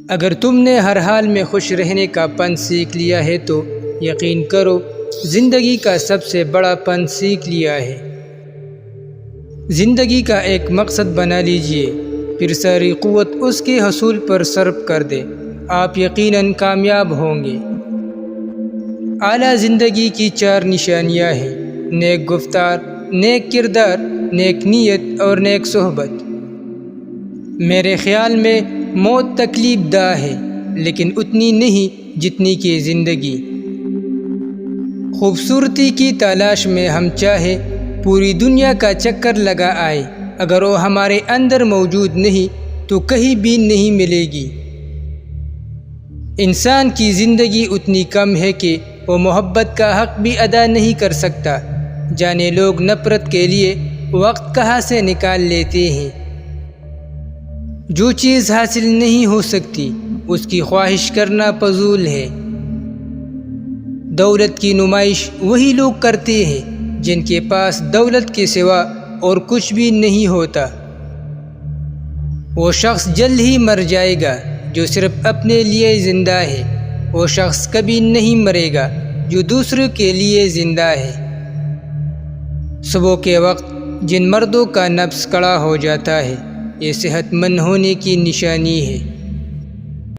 اگر تم نے ہر حال میں خوش رہنے کا پن سیکھ لیا ہے تو یقین کرو زندگی کا سب سے بڑا پن سیکھ لیا ہے۔ زندگی کا ایک مقصد بنا لیجئے، پھر ساری قوت اس کے حصول پر صرف کر دے، آپ یقیناً کامیاب ہوں گے۔ اعلیٰ زندگی کی 4 نشانیاں ہیں: نیک گفتار، نیک کردار، نیک نیت اور نیک صحبت۔ میرے خیال میں موت تکلیف دہ ہے، لیکن اتنی نہیں جتنی کہ زندگی۔ خوبصورتی کی تلاش میں ہم چاہے پوری دنیا کا چکر لگا آئے، اگر وہ ہمارے اندر موجود نہیں تو کہیں بھی نہیں ملے گی۔ انسان کی زندگی اتنی کم ہے کہ وہ محبت کا حق بھی ادا نہیں کر سکتا، جانے لوگ نفرت کے لیے وقت کہاں سے نکال لیتے ہیں۔ جو چیز حاصل نہیں ہو سکتی اس کی خواہش کرنا فضول ہے۔ دولت کی نمائش وہی لوگ کرتے ہیں جن کے پاس دولت کے سوا اور کچھ بھی نہیں ہوتا۔ وہ شخص جلد ہی مر جائے گا جو صرف اپنے لیے زندہ ہے، وہ شخص کبھی نہیں مرے گا جو دوسروں کے لیے زندہ ہے۔ صبح کے وقت جن مردوں کا نفس کڑا ہو جاتا ہے، یہ صحت مند ہونے کی نشانی ہے۔